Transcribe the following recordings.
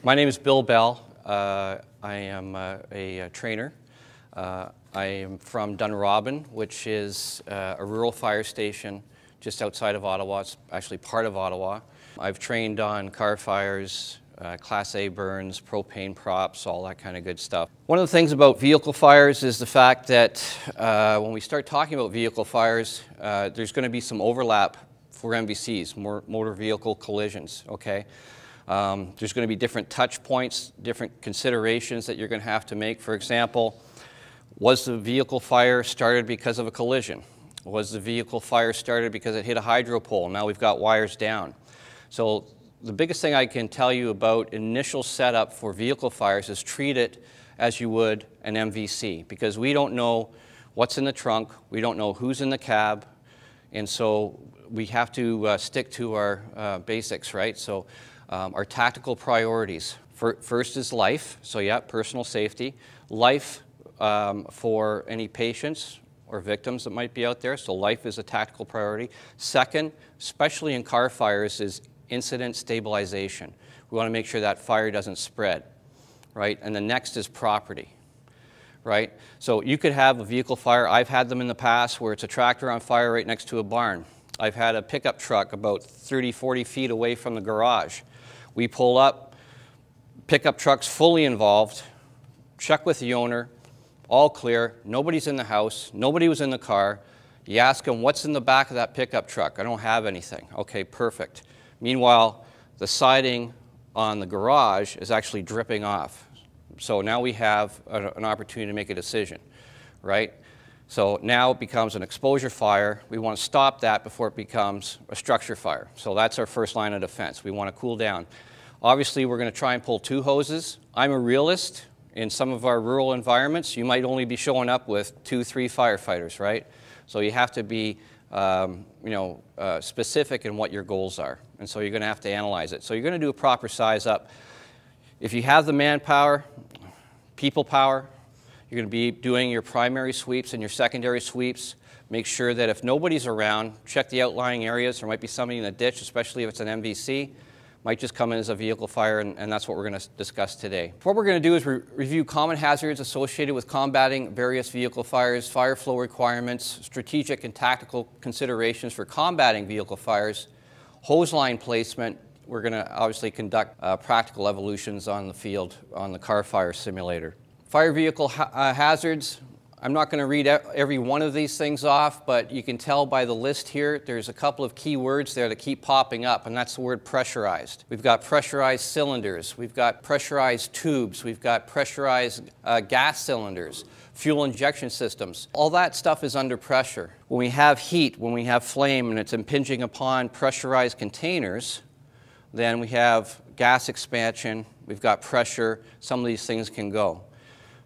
My name is Bill Bell. I am a trainer. I am from Dunrobin, which is a rural fire station just outside of Ottawa. It's actually part of Ottawa. I've trained on car fires, Class A burns, propane props, all that kind of good stuff. One of the things about vehicle fires is the fact that when we start talking about vehicle fires, there's going to be some overlap for MVCs, motor vehicle collisions, okay? There's going to be different touch points, different considerations that you're going to have to make. For example, was the vehicle fire started because of a collision? Was the vehicle fire started because it hit a hydro pole? Now we've got wires down. So the biggest thing I can tell you about initial setup for vehicle fires is treat it as you would an MVC, because we don't know what's in the trunk, we don't know who's in the cab, and so we have to stick to our basics, right? So our tactical priorities. First is life, so yeah, personal safety. Life for any patients or victims that might be out there, so life is a tactical priority. Second, especially in car fires, is incident stabilization. We want to make sure that fire doesn't spread, right? And the next is property, right? So you could have a vehicle fire. I've had them in the past where it's a tractor on fire right next to a barn. I've had a pickup truck about 30, 40 feet away from the garage. We pull up, pickup truck's fully involved, check with the owner, all clear, nobody's in the house, nobody was in the car. You ask them, what's in the back of that pickup truck? I don't have anything. Okay, perfect. Meanwhile, the siding on the garage is actually dripping off. So now we have an opportunity to make a decision, right? So now it becomes an exposure fire. We want to stop that before it becomes a structure fire. So that's our first line of defense. We want to cool down. Obviously, we're going to try and pull two hoses. I'm a realist. In some of our rural environments, you might only be showing up with 2, 3 firefighters, right? So you have to be specific in what your goals are. And so you're going to have to analyze it. So you're going to do a proper size up. If you have the manpower, people power, you're going to be doing your primary sweeps and your secondary sweeps. Make sure that if nobody's around, check the outlying areas. There might be somebody in the ditch, especially if it's an MVC. Might just come in as a vehicle fire, and that's what we're going to discuss today. What we're going to do is review common hazards associated with combating various vehicle fires, fire flow requirements, strategic and tactical considerations for combating vehicle fires, hose line placement. We're going to obviously conduct practical evolutions on the field on the car fire simulator. Fire vehicle hazards. I'm not going to read every one of these things off, but you can tell by the list here, there's a couple of key words there that keep popping up, and that's the word pressurized. We've got pressurized cylinders, we've got pressurized tubes, we've got pressurized gas cylinders, fuel injection systems. All that stuff is under pressure. When we have heat, when we have flame, and it's impinging upon pressurized containers, then we have gas expansion, we've got pressure, some of these things can go.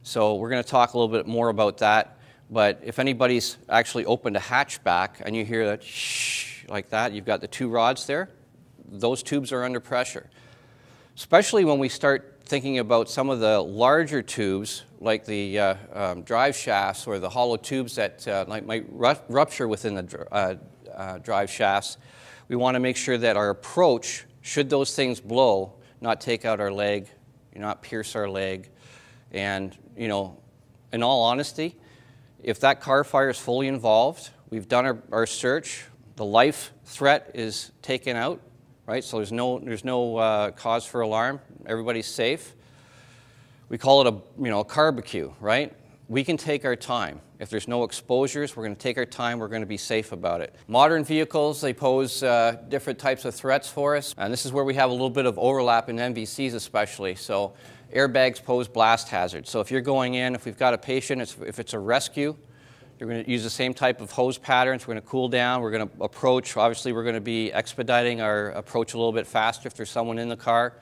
So we're going to talk a little bit more about that, but if anybody's actually opened a hatchback and you hear that shh like that, you've got the 2 rods there, those tubes are under pressure. Especially when we start thinking about some of the larger tubes, like the drive shafts or the hollow tubes that might rupture within the drive shafts. We want to make sure that our approach, should those things blow, not take out our leg, not pierce our leg. And, in all honesty, if that car fire is fully involved, we've done our search, the life threat is taken out, right? So there's no cause for alarm. Everybody's safe. We call it a barbecue, right? We can take our time. If there's no exposures, we're going to take our time. We're going to be safe about it. Modern vehicles, they pose different types of threats for us. And this is where we have a little bit of overlap in MVCs especially. So airbags pose blast hazards. So if you're going in, if we've got a patient, if it's a rescue, you're going to use the same type of hose patterns. We're going to cool down. We're going to approach. Obviously, we're going to be expediting our approach a little bit faster if there's someone in the car.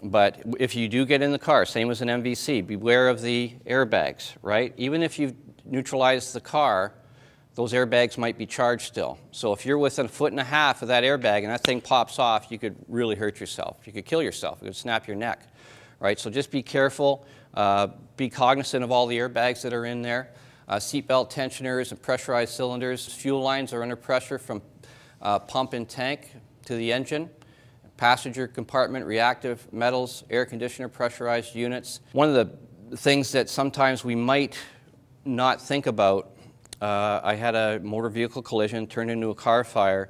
But if you do get in the car, same as an MVC, beware of the airbags, right? Even if you've neutralized the car, those airbags might be charged still. So if you're within 1.5 feet of that airbag and that thing pops off, you could really hurt yourself. You could kill yourself. It could snap your neck, right? So just be careful. Be cognizant of all the airbags that are in there. Seatbelt tensioners and pressurized cylinders. Fuel lines are under pressure from pump and tank to the engine. passenger compartment, reactive metals, air conditioner, pressurized units. One of the things that sometimes we might not think about, I had a motor vehicle collision, turned into a car fire.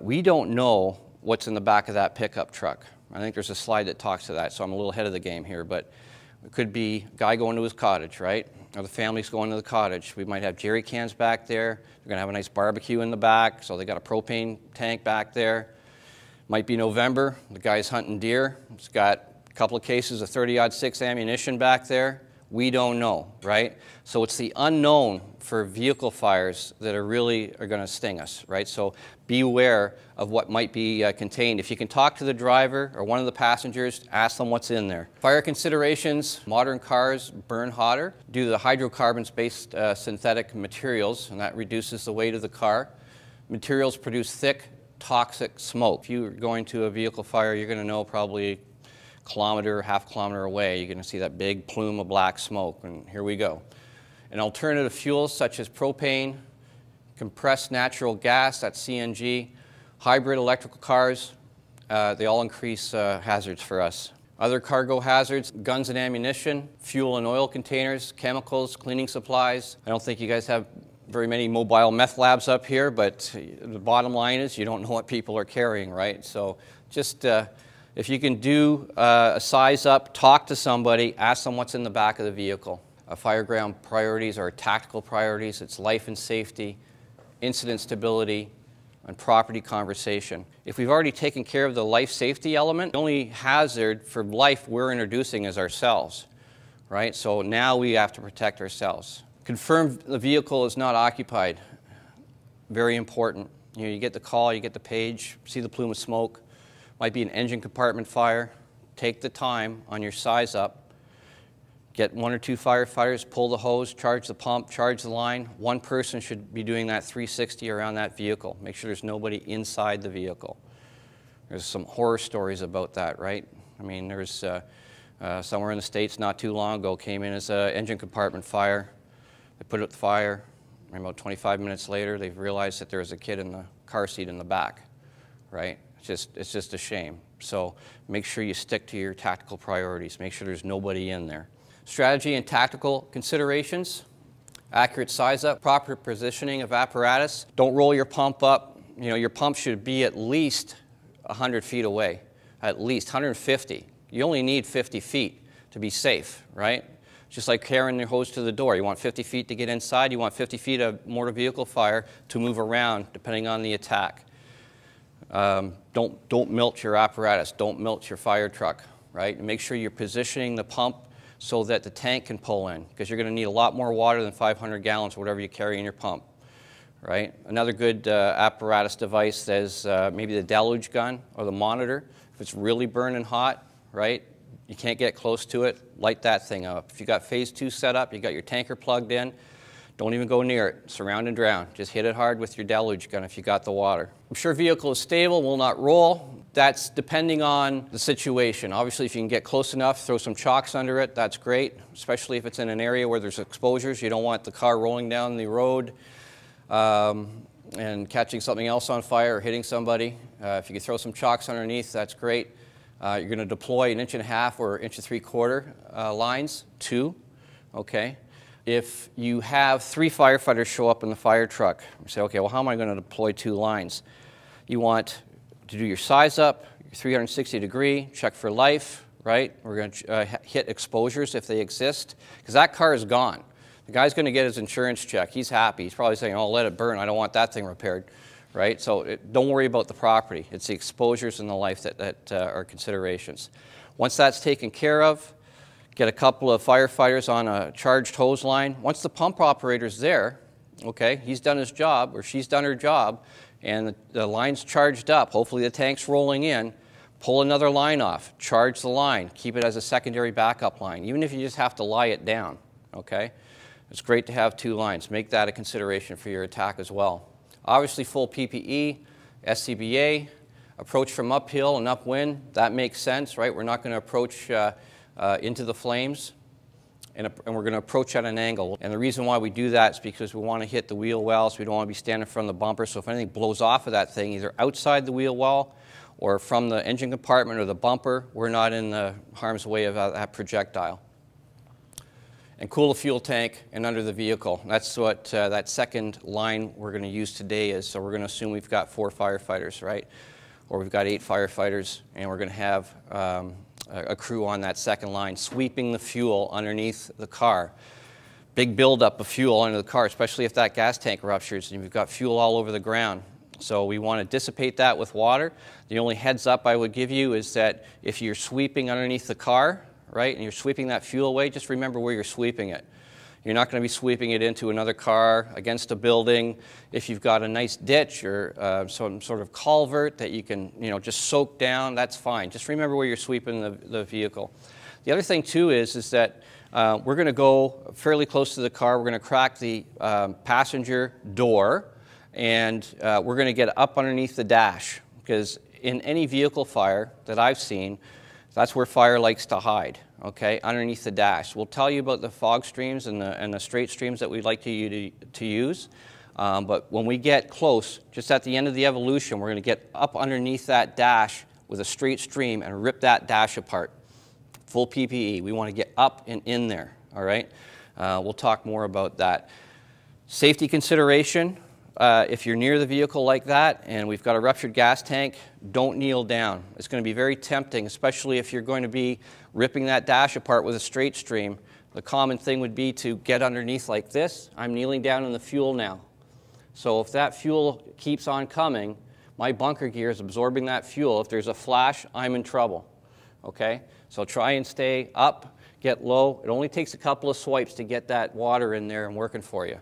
We don't know what's in the back of that pickup truck. I think there's a slide that talks to that, so I'm a little ahead of the game here, but it could be a guy going to his cottage, right? Or the family's going to the cottage. We might have jerry cans back there. They're going to have a nice barbecue in the back, so they got a propane tank back there. Might be November, the guy's hunting deer. He's got a couple of cases of 30-06 ammunition back there. We don't know, right? So it's the unknown for vehicle fires that are going to sting us, right? So be aware of what might be contained. If you can talk to the driver or one of the passengers, ask them what's in there. Fire considerations: modern cars burn hotter due to the hydrocarbons-based synthetic materials, and that reduces the weight of the car. Materials produce thick, toxic smoke. If you're going to a vehicle fire, you're going to know probably kilometer, half kilometer away, you're going to see that big plume of black smoke, and here we go. And alternative fuels such as propane, compressed natural gas, that's CNG, hybrid electrical cars, they all increase hazards for us. Other cargo hazards: guns and ammunition, fuel and oil containers, chemicals, cleaning supplies. I don't think you guys have very many mobile meth labs up here, but the bottom line is you don't know what people are carrying, right? So just if you can do a size up, talk to somebody, ask them what's in the back of the vehicle. Fireground priorities are tactical priorities. It's life and safety, incident stability, and property conversation. If we've already taken care of the life safety element, the only hazard for life we're introducing is ourselves, right? So now we have to protect ourselves. Confirm the vehicle is not occupied. Very important. You get the call, you get the page, see the plume of smoke. Might be an engine compartment fire. Take the time on your size up. Get 1 or 2 firefighters, pull the hose, charge the pump, charge the line. One person should be doing that 360 around that vehicle. Make sure there's nobody inside the vehicle. There's some horror stories about that, right? I mean, there's somewhere in the States not too long ago came in as an engine compartment fire. They put out the fire, and about 25 minutes later, they've realized that there was a kid in the car seat in the back, right? It's just a shame. So make sure you stick to your tactical priorities. Make sure there's nobody in there. Strategy and tactical considerations: accurate size up, proper positioning of apparatus. Don't roll your pump up. You know, your pump should be at least 100 feet away, at least 150. You only need 50 feet to be safe, right? Just like carrying your hose to the door. You want 50 feet to get inside. You want 50 feet of motor vehicle fire to move around depending on the attack. Don't melt your apparatus. Don't melt your fire truck, right? And make sure you're positioning the pump so that the tank can pull in, because you're going to need a lot more water than 500 gallons or whatever you carry in your pump, right? Another good apparatus device is maybe the deluge gun or the monitor. If it's really burning hot, right, you can't get close to it, light that thing up. If you got phase 2 set up, you got your tanker plugged in, don't even go near it. Surround and drown. Just hit it hard with your deluge gun if you got the water. I'm sure vehicle is stable, will not roll. That's depending on the situation. Obviously, if you can get close enough, throw some chocks under it, that's great, especially if it's in an area where there's exposures. You don't want the car rolling down the road and catching something else on fire or hitting somebody. If you can throw some chocks underneath, that's great. You're going to deploy 1.5 inch or 1.75 inch lines, 2, okay? If you have 3 firefighters show up in the fire truck, you say, okay, well, how am I going to deploy 2 lines? You want to do your size up, your 360 degree, check for life, right? We're going to hit exposures if they exist, because that car is gone. The guy's going to get his insurance check. He's happy. He's probably saying, oh, let it burn. I don't want that thing repaired, right? So don't worry about the property. It's the exposures and the life that are considerations. Once that's taken care of, get a couple of firefighters on a charged hose line. Once the pump operator's there, okay, he's done his job or she's done her job, and the line's charged up, hopefully the tank's rolling in, pull another line off, charge the line, keep it as a secondary backup line, even if you just have to lie it down, okay? It's great to have 2 lines. Make that a consideration for your attack as well. Obviously, full PPE, SCBA, approach from uphill and upwind, that makes sense, right? We're not going to approach into the flames, and we're going to approach at an angle. And the reason why we do that is because we want to hit the wheel well, so we don't want to be standing in front of the bumper. So if anything blows off of that thing, either outside the wheel well or from the engine compartment or the bumper, we're not in the harm's way of that projectile. And cool the fuel tank and under the vehicle. That's what that second line we're going to use today is. So we're going to assume we've got 4 firefighters, right? Or we've got 8 firefighters, and we're going to have a crew on that second line sweeping the fuel underneath the car. Big buildup of fuel under the car, especially if that gas tank ruptures and you've got fuel all over the ground. So we want to dissipate that with water. The only heads up I would give you is that if you're sweeping underneath the car, right, and you're sweeping that fuel away, just remember where you're sweeping it. You're not going to be sweeping it into another car, against a building. If you've got a nice ditch or some sort of culvert that you can, just soak down, that's fine. Just remember where you're sweeping the vehicle. The other thing too is that we're going to go fairly close to the car. We're going to crack the passenger door, and we're going to get up underneath the dash, because in any vehicle fire that I've seen, that's where fire likes to hide, okay, underneath the dash. We'll tell you about the fog streams and the straight streams that we'd like to use, but when we get close, just at the end of the evolution, we're going to get up underneath that dash with a straight stream and rip that dash apart. Full PPE. We want to get up and in there, all right? We'll talk more about that. Safety consideration, if you're near the vehicle like that and we've got a ruptured gas tank, don't kneel down. It's going to be very tempting, especially if you're going to be ripping that dash apart with a straight stream. The common thing would be to get underneath like this. I'm kneeling down in the fuel now. So if that fuel keeps on coming, my bunker gear is absorbing that fuel. If there's a flash, I'm in trouble, okay? So try and stay up, get low. It only takes a couple of swipes to get that water in there and working for you.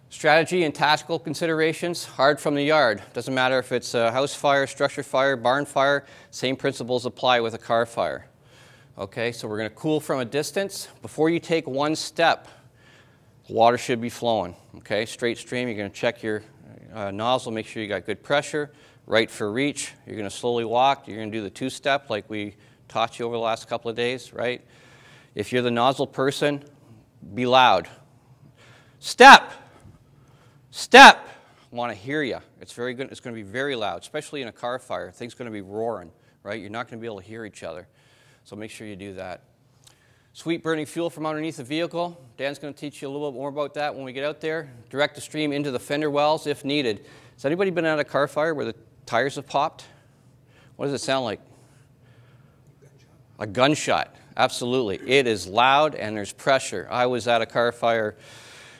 Strategy and tactical considerations, hard from the yard. Doesn't matter if it's a house fire, structure fire, barn fire, same principles apply with a car fire. Okay, so we're going to cool from a distance. Before you take one step, water should be flowing. Okay, straight stream, you're going to check your nozzle, make sure you got good pressure. Right for reach, you're going to slowly walk. You're going to do the 2-step like we taught you over the last couple of days, right? If you're the nozzle person, be loud. Step! Step! I want to hear you. It's very good. It's going to be very loud, especially in a car fire. Things are going to be roaring, right? You're not going to be able to hear each other. So make sure you do that. Sweep burning fuel from underneath the vehicle. Dan's going to teach you a little bit more about that when we get out there. Direct the stream into the fender wells if needed. Has anybody been at a car fire where the tires have popped? What does it sound like? A gunshot. Absolutely. It is loud and there's pressure. I was at a car fire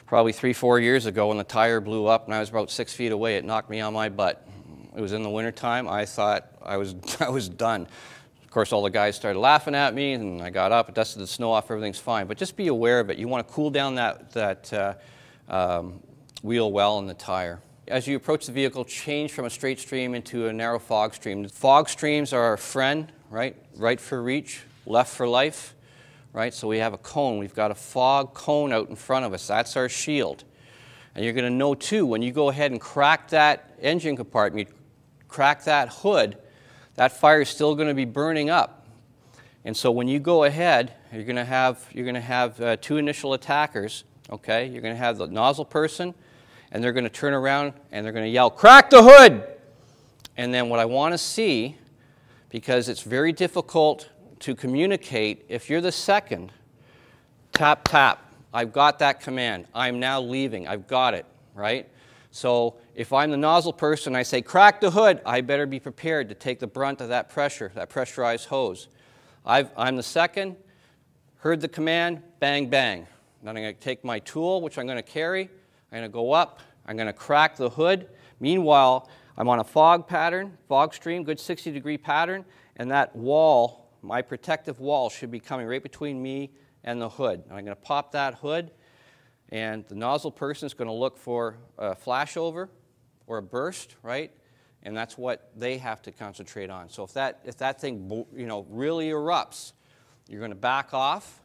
probably 3-4 years ago when the tire blew up and I was about 6 feet away. It knocked me on my butt. It was in the wintertime. I thought I was done. Of course, all the guys started laughing at me and I got up, dusted the snow off, everything's fine. But just be aware of it. You want to cool down that wheel well in the tire. As you approach the vehicle, change from a straight stream into a narrow fog stream. Fog streams are our friend, right? Right for reach, left for life, right? So we have a cone. We've got a fog cone out in front of us. That's our shield. And you're going to know, too, when you go ahead and crack that engine compartment, you crack that hood, that fire is still going to be burning up. And so when you go ahead, you're going to have 2 initial attackers, okay? You're going to have the nozzle person, and they're going to turn around and they're going to yell, "Crack the hood!" And then what I want to see, because it's very difficult to communicate, if you're the second, tap, tap. I've got that command. I'm now leaving. I've got it, right? So if I'm the nozzle person, I say, "Crack the hood," I better be prepared to take the brunt of that pressure, that pressurized hose. I'm the second, heard the command, bang, bang. Then I'm going to take my tool, which I'm going to carry. I'm going to go up, I'm going to crack the hood. Meanwhile, I'm on a fog pattern, fog stream, good 60-degree pattern, and that wall, my protective wall, should be coming right between me and the hood. And I'm going to pop that hood, and the nozzle person is going to look for a flashover or a burst, right? And that's what they have to concentrate on. So if that thing, really erupts, you're going to back off,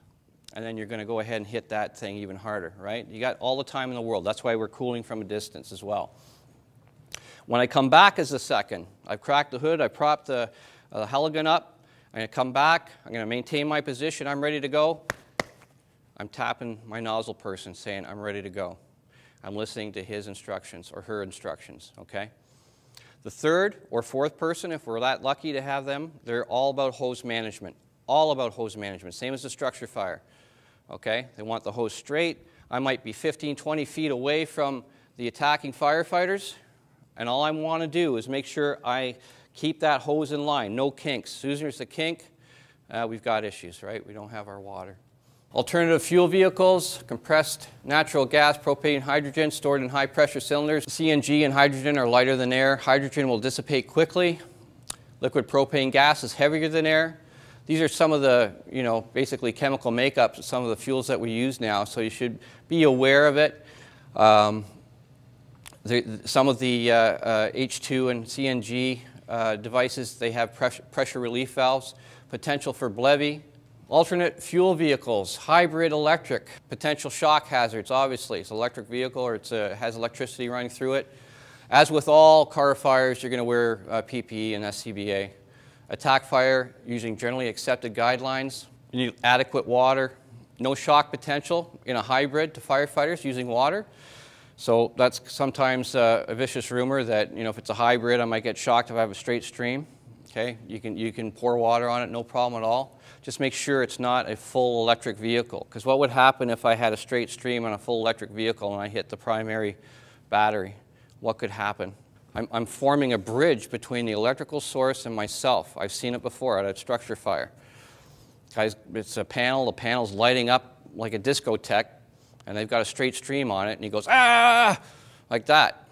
and then you're going to go ahead and hit that thing even harder, right? You got all the time in the world. That's why we're cooling from a distance as well. When I come back as the second, I've cracked the hood, I propped the heligun up, I'm going to come back, I'm going to maintain my position, I'm ready to go. I'm tapping my nozzle person saying, "I'm ready to go." I'm listening to his instructions or her instructions, okay? The third or fourth person, if we're that lucky to have them, they're all about hose management. All about hose management, same as the structure fire. Okay, they want the hose straight. I might be 15, 20 feet away from the attacking firefighters, and all I want to do is make sure I keep that hose in line, no kinks. As soon as there's a kink, we've got issues, right? We don't have our water. Alternative fuel vehicles, compressed natural gas, propane, hydrogen, stored in high-pressure cylinders. CNG and hydrogen are lighter than air. Hydrogen will dissipate quickly. Liquid propane gas is heavier than air. These are some of the, basically chemical makeups of some of the fuels that we use now, so you should be aware of it. Some of the H2 and CNG devices, they have pressure relief valves, potential for BLEVE. Alternate fuel vehicles, hybrid electric, potential shock hazards, obviously. It's an electric vehicle or it has electricity running through it. As with all car fires, you're going to wear PPE and SCBA. Attack fire using generally accepted guidelines. You need adequate water. No shock potential in a hybrid to firefighters using water. So that's sometimes a vicious rumor that if it's a hybrid, I might get shocked if I have a straight stream. Okay, you can pour water on it, no problem at all. Just make sure it's not a full electric vehicle. Because what would happen if I had a straight stream on a full electric vehicle and I hit the primary battery? What could happen? I'm forming a bridge between the electrical source and myself. I've seen it before at a structure fire. Guys, it's a panel, the panel's lighting up like a discotheque, and they've got a straight stream on it, and he goes, ah, like that.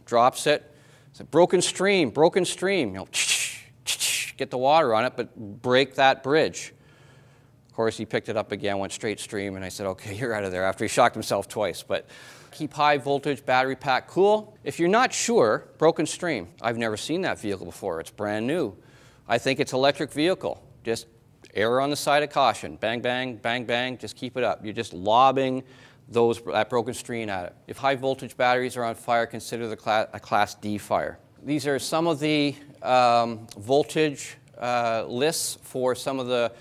Drops it. It's a broken stream, broken stream. Get the water on it, but break that bridge. Of course, he picked it up again, went straight stream, and I said, okay, you're out of there, after he shocked himself twice. But keep high voltage battery pack cool. If you're not sure, broken stream. I've never seen that vehicle before. It's brand new. I think it's electric vehicle. Just err on the side of caution. Bang, bang, bang, bang. Just keep it up. You're just lobbing that broken stream at it. If high voltage batteries are on fire, consider a Class D fire. These are some of the voltage lists for some of the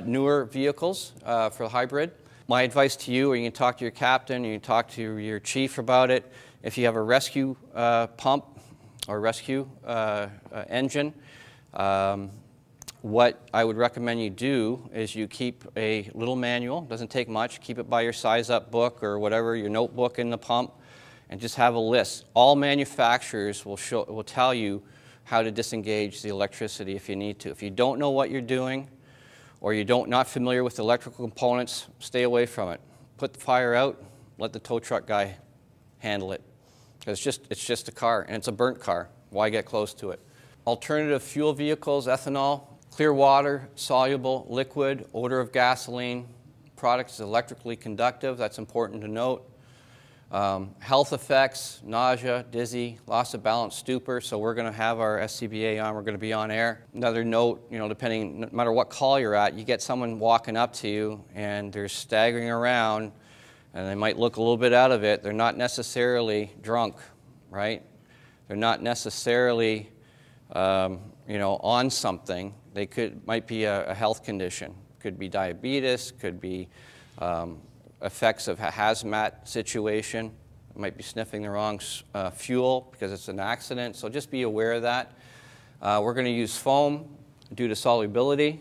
newer vehicles for the hybrid. My advice to you, or you can talk to your captain, you can talk to your chief about it. If you have a rescue pump or rescue engine, what I would recommend you do is you keep a little manual. It doesn't take much. Keep it by your size-up book or whatever, your notebook in the pump, and just have a list. All manufacturers will tell you how to disengage the electricity if you need to. If you don't know what you're doing, or you're not familiar with the electrical components, stay away from it. Put the fire out, let the tow truck guy handle it. It's just a car, and it's a burnt car. Why get close to it? Alternative fuel vehicles, ethanol, clear water, soluble, liquid, odor of gasoline. Product is electrically conductive, that's important to note. Health effects, nausea, dizzy, loss of balance, stupor. So we're going to have our SCBA on. We're going to be on air. Another note, depending, no matter what call you're at, you get someone walking up to you and they're staggering around and they might look a little bit out of it. They're not necessarily drunk, right? They're not necessarily, on something. They might be a health condition. Could be diabetes, could be effects of a hazmat situation. Might be sniffing the wrong fuel because it's an accident, so just be aware of that. We're going to use foam due to solubility,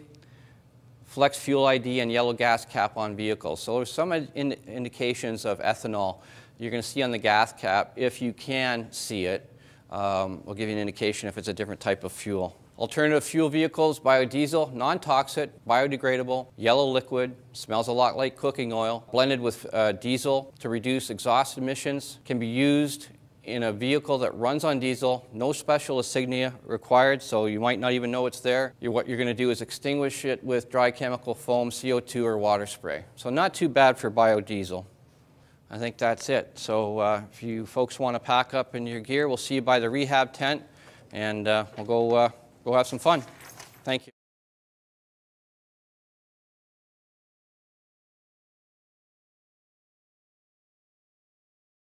flex fuel ID, and yellow gas cap on vehicles. So there's some indications of ethanol you're going to see on the gas cap. If you can see it, we'll give you an indication if it's a different type of fuel. Alternative fuel vehicles, biodiesel, non-toxic, biodegradable, yellow liquid, smells a lot like cooking oil, blended with diesel to reduce exhaust emissions, can be used in a vehicle that runs on diesel, no special insignia required, so you might not even know it's there. What you're going to do is extinguish it with dry chemical foam, CO2, or water spray. So not too bad for biodiesel. I think that's it. So if you folks want to pack up in your gear, we'll see you by the rehab tent, and we'll go have some fun. Thank you.